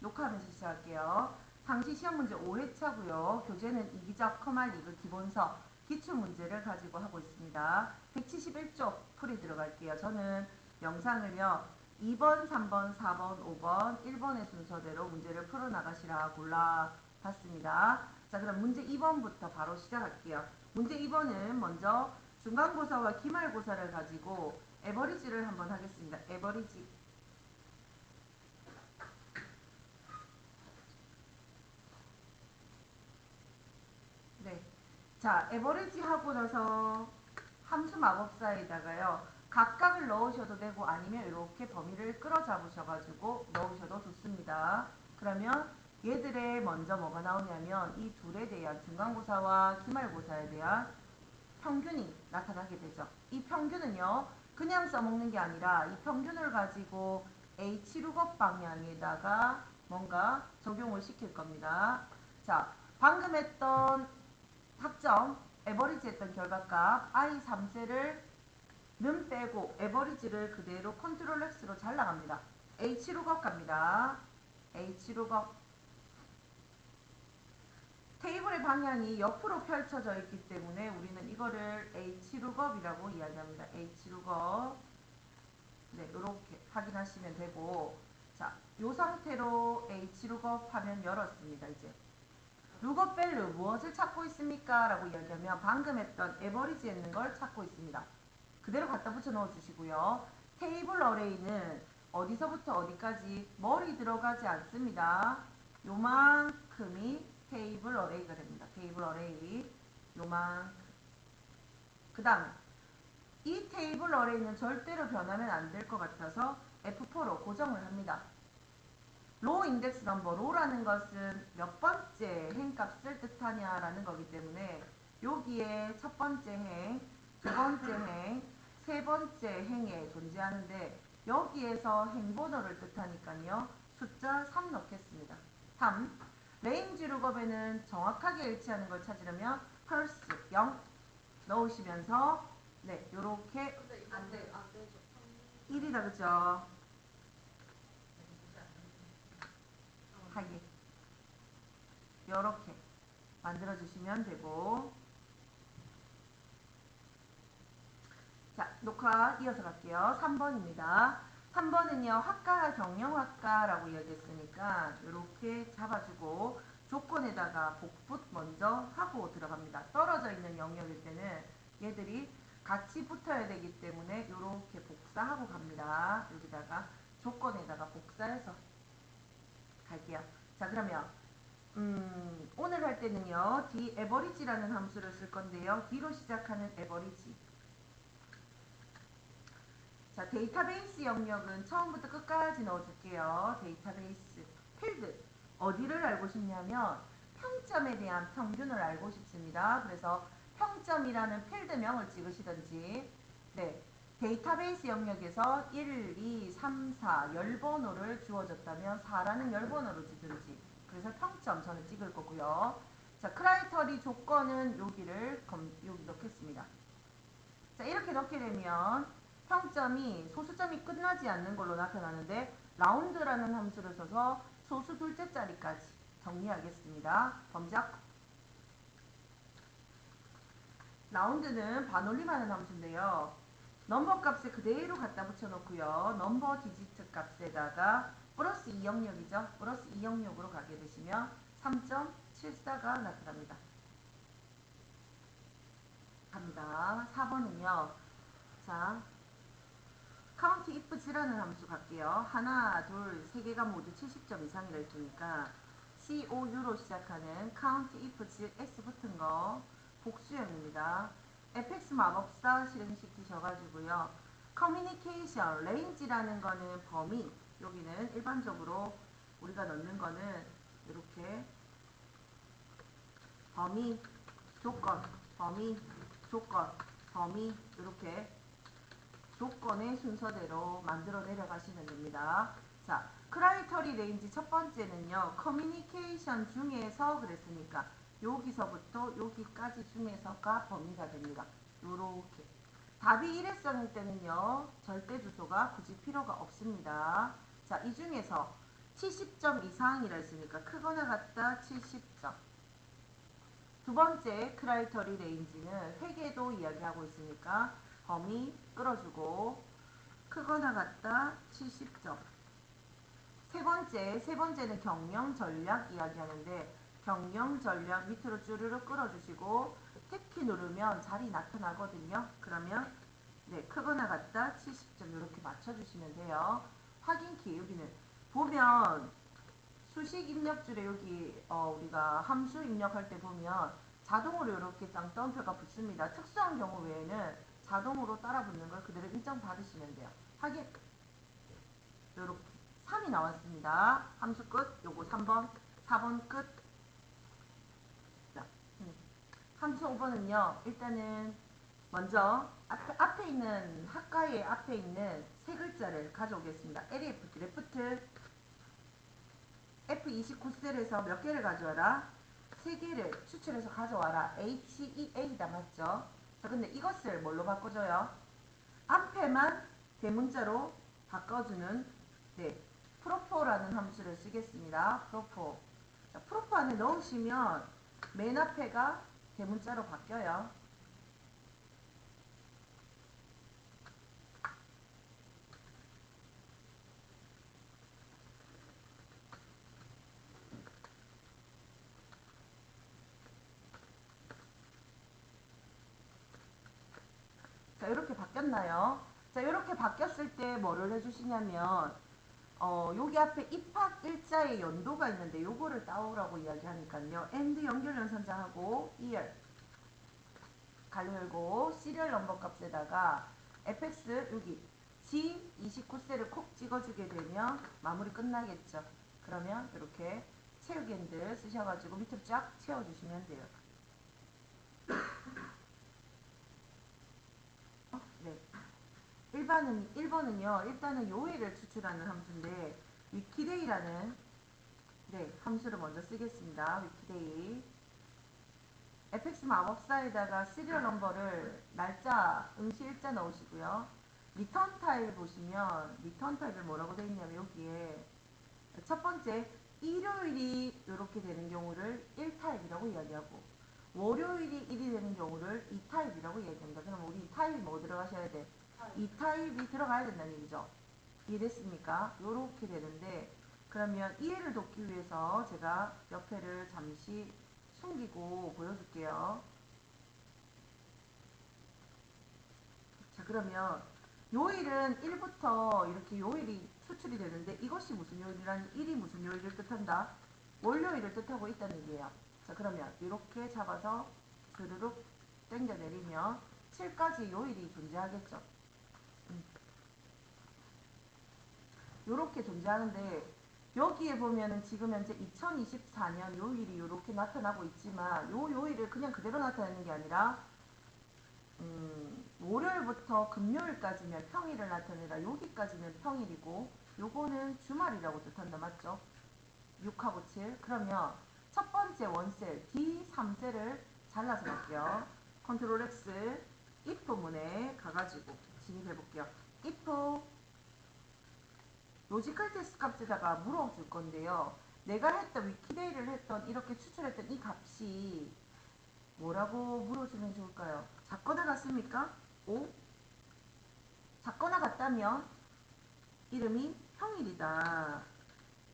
녹화하면서 시작할게요. 상시 시험 문제 5회차고요. 교재는 이기적, 커말리그, 기본서, 기출문제를 가지고 하고 있습니다. 171쪽 풀이 들어갈게요. 저는 영상을요. 2번, 3번, 4번, 5번, 1번의 순서대로 문제를 풀어나가시라 골라봤습니다. 자, 그럼 문제 2번부터 바로 시작할게요. 문제 2번은 먼저 중간고사와 기말고사를 가지고 에버리지를 한번 하겠습니다. 에버리지. 네. 자, 에버리지 하고 나서 함수 마법사에다가요. 각각을 넣으셔도 되고 아니면 이렇게 범위를 끌어잡으셔가지고 넣으셔도 좋습니다. 그러면 얘들의 먼저 뭐가 나오냐면 이 둘에 대한 중간고사와 기말고사에 대한 평균이 나타나게 되죠. 이 평균은요. 그냥 써먹는 게 아니라 이 평균을 가지고 H룩업 방향에다가 뭔가 적용을 시킬 겁니다. 자, 방금 했던 학점, 에버리지 했던 결과값 I3세를 는 빼고 에버리지를 그대로 컨트롤 X로 잘 나갑니다. H룩업 갑니다. H룩업. 테이블의 방향이 옆으로 펼쳐져 있기 때문에 우리는 이거를 H룩업이라고 이야기합니다. H룩업. 네, 이렇게 확인하시면 되고, 자, 이 상태로 H룩업 하면 열었습니다. 이제 룩업 밸류 무엇을 찾고 있습니까? 라고 이야기하면 방금 했던 에버리지 있는 걸 찾고 있습니다. 그대로 갖다 붙여 넣어 주시고요. 테이블 어레이는 어디서부터 어디까지 머리 들어가지 않습니다. 요만큼이 테이블 어레이가 됩니다. 테이블 어레이 요만큼. 그 다음 이 테이블 어레이는 절대로 변하면 안 될 것 같아서 F4로 고정을 합니다. 로우 인덱스 넘버, 로우라는 것은 몇 번째 행값을 뜻하냐라는 거기 때문에 여기에 첫 번째 행, 두 번째 행, 세 번째 행에 존재하는데 여기에서 행번호를 뜻하니까요. 숫자 3 넣겠습니다. 3. 레인지 룩업에는 정확하게 일치하는 걸 찾으려면 펄스 0 넣으시면서 네, 요렇게 안 되죠. 1이다 그죠? 하기 요렇게 만들어 주시면 되고, 자, 녹화 이어서 갈게요. 3번입니다. 3번은요, 학과 경영학과라고 이야기했으니까 이렇게 잡아주고 조건에다가 복붙 먼저 하고 들어갑니다. 떨어져 있는 영역일 때는 얘들이 같이 붙어야 되기 때문에 이렇게 복사하고 갑니다. 여기다가 조건에다가 복사해서 갈게요. 자, 그러면 오늘 할 때는요, D average라는 함수를 쓸 건데요. D로 시작하는 average. 자, 데이터베이스 영역은 처음부터 끝까지 넣어줄게요. 데이터베이스 필드 어디를 알고 싶냐면 평점에 대한 평균을 알고 싶습니다. 그래서 평점이라는 필드명을 찍으시든지, 네, 데이터베이스 영역에서 1, 2, 3, 4 열번호를 주어졌다면 4라는 열번호를 주든지, 그래서 평점 저는 찍을 거고요. 자, 크라이터리 조건은 여기를 여기 넣겠습니다. 자, 이렇게 넣게 되면 평점이 소수점이 끝나지 않는 걸로 나타나는데 라운드라는 함수를 써서 소수 둘째 자리까지 정리하겠습니다. 범작. 라운드는 반올림하는 함수인데요. 넘버 값에 그대로 갖다 붙여놓고요. 넘버 디지트 값에다가 플러스 2 영역이죠. 플러스 2 영역으로 가게 되시면 3.74가 나타납니다. 갑니다. 4번은요. 자, 카운트 ifs라는 함수 갈게요. 하나, 둘, 세 개가 모두 70점 이상이라 했으니까 COU로 시작하는 count ifs s 붙은 거 복수형입니다. fx 마법사 실행시키셔가지고요. communication range라는 거는 범위, 여기는 일반적으로 우리가 넣는 거는 이렇게 범위, 조건, 범위, 조건, 범위 이렇게 조건의 순서대로 만들어 내려가시면 됩니다. 자, 크라이터리 레인지 첫 번째는요. 커뮤니케이션 중에서 그랬으니까 여기서부터 여기까지 중에서가 범위가 됩니다. 요렇게. 답이 일회성일 때는요. 절대 주소가 굳이 필요가 없습니다. 자, 이 중에서 70점 이상이라 했으니까 크거나 같다 70점. 두 번째 크라이터리 레인지는 회계도 이야기하고 있으니까 범위 끌어주고 크거나 같다 70점. 세 번째는 경영 전략 이야기하는데 경영 전략 밑으로 쭈르륵 끌어주시고 탭키 누르면 자리 나타나거든요. 그러면 네, 크거나 같다 70점 이렇게 맞춰주시면 돼요. 확인키 여기는 보면 수식 입력줄에 여기 우리가 함수 입력할 때 보면 자동으로 이렇게 쌍따옴표가 붙습니다. 특수한 경우 외에는 자동으로 따라 붙는 걸 그대로 인정 받으시면 돼요. 확인. 이렇게 3이 나왔습니다. 함수 끝. 요거 3번, 4번 끝. 자, 함수 5번은요. 일단은 먼저 앞에 있는 학과의 앞에 있는 세 글자를 가져오겠습니다. LEFT, 레프트 F29셀에서 몇 개를 가져와라? 3개를 추출해서 가져와라. HEA다 맞죠? 자, 근데 이것을 뭘로 바꿔줘요? 앞에만 대문자로 바꿔주는 네, 프로포라는 함수를 쓰겠습니다. 프로포. 자, 프로포 안에 넣으시면 맨 앞에가 대문자로 바뀌어요. 자, 이렇게 바뀌었나요? 자, 이렇게 바뀌었을 때 뭐를 해주시냐면 여기 앞에 입학 일자의 연도가 있는데 요거를 따오라고 이야기하니까요. AND 연결 연산자하고 ER 가로 열고 시리얼 넘버 값에다가 fx 여기 G29셀을 콕 찍어주게 되면 마무리 끝나겠죠. 그러면 이렇게 채우기 핸들 쓰셔가지고 밑으로 쫙 채워주시면 돼요. 네. 1번은요. 일단은 요일을 추출하는 함수인데 위키데이라는 네, 함수를 먼저 쓰겠습니다. 위키데이 fx 마법사에다가 시리얼 넘버를 날짜, 응시 일자 넣으시고요. 리턴 타입 보시면 리턴 타입을 뭐라고 되어 있냐면 여기에 첫 번째 일요일이 이렇게 되는 경우를 1타입이라고 이야기하고 월요일이 1이 되는 경우를 2타입이라고 이야기합니다. 그럼 우리 2타입이 뭐 들어가셔야 돼? 2타입이 들어가야 된다는 얘기죠. 이해됐습니까? 요렇게 되는데 그러면 이해를 돕기 위해서 제가 옆에를 잠시 숨기고 보여줄게요. 자, 그러면 요일은 1부터 이렇게 요일이 추출이 되는데 이것이 무슨 요일이라는 1이 무슨 요일을 뜻한다? 월요일을 뜻하고 있다는 얘기예요. 자, 그러면 이렇게 잡아서 스르륵 당겨 내리면 7까지 요일이 존재하겠죠. 요렇게 존재하는데 여기에 보면은 지금 현재 2024년 요일이 요렇게 나타나고 있지만 요 요일을 그냥 그대로 나타내는 게 아니라 월요일부터 금요일까지면 평일을 나타내라. 여기까지는 평일이고 요거는 주말이라고 뜻한다. 맞죠? 6하고 7. 그러면 첫 번째 원셀 D3셀을 잘라서 볼게요. 컨트롤 X if 문에 가가지고 진입해 볼게요. if 로지컬 테스트 값에다가 물어줄 건데요. 내가 했던 위키데이를 했던 이렇게 추출했던 이 값이 뭐라고 물어주면 좋을까요? 작거나 같습니까? O? 작거나 같다면 이름이 평일이다.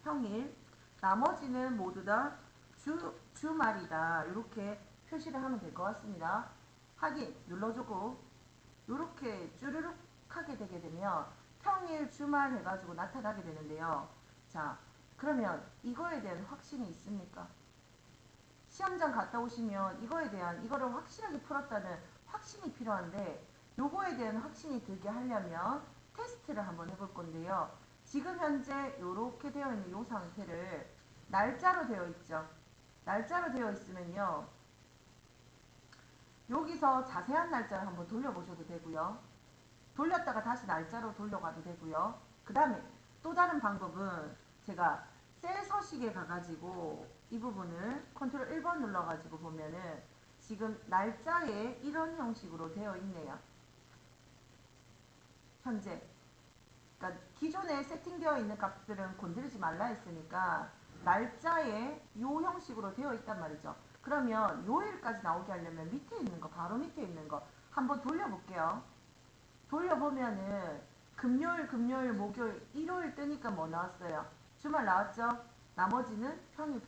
평일. 나머지는 모두 다 주말이다. 이렇게 표시를 하면 될 것 같습니다. 확인 눌러주고 이렇게 쭈르륵 하게 되게 되면 평일, 주말 해가지고 나타나게 되는데요. 자, 그러면 이거에 대한 확신이 있습니까? 시험장 갔다 오시면 이거에 대한 이거를 확실하게 풀었다는 확신이 필요한데 요거에 대한 확신이 들게 하려면 테스트를 한번 해볼 건데요. 지금 현재 이렇게 되어 있는 이 상태를 날짜로 되어 있죠. 날짜로 되어 있으면요. 여기서 자세한 날짜를 한번 돌려보셔도 되고요. 돌렸다가 다시 날짜로 돌려가도 되고요. 그 다음에 또 다른 방법은 제가 셀 서식에 가가지고 이 부분을 컨트롤 1번 눌러가지고 보면은 지금 날짜에 이런 형식으로 되어 있네요. 현재 그러니까 기존에 세팅되어 있는 값들은 건드리지 말라 했으니까 날짜에 요 형식으로 되어 있단 말이죠. 그러면 요일까지 나오게 하려면 밑에 있는 거, 바로 밑에 있는 거 한번 돌려볼게요. 돌려보면은 금요일, 목요일, 일요일 뜨니까 뭐 나왔어요? 주말 나왔죠? 나머지는 평일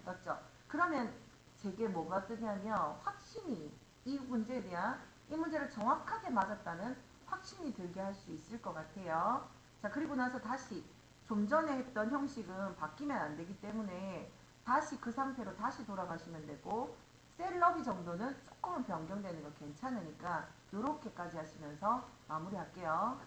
떴죠? 그러면 제게 뭐가 뜨냐면 확신이 이 문제에 대한 이 문제를 정확하게 맞았다는 확신이 들게 할 수 있을 것 같아요. 자, 그리고 나서 다시 좀 전에 했던 형식은 바뀌면 안 되기 때문에 다시 그 상태로 다시 돌아가시면 되고 셀러비 정도는 조금은 변경되는 거 괜찮으니까 요렇게까지 하시면서 마무리할게요.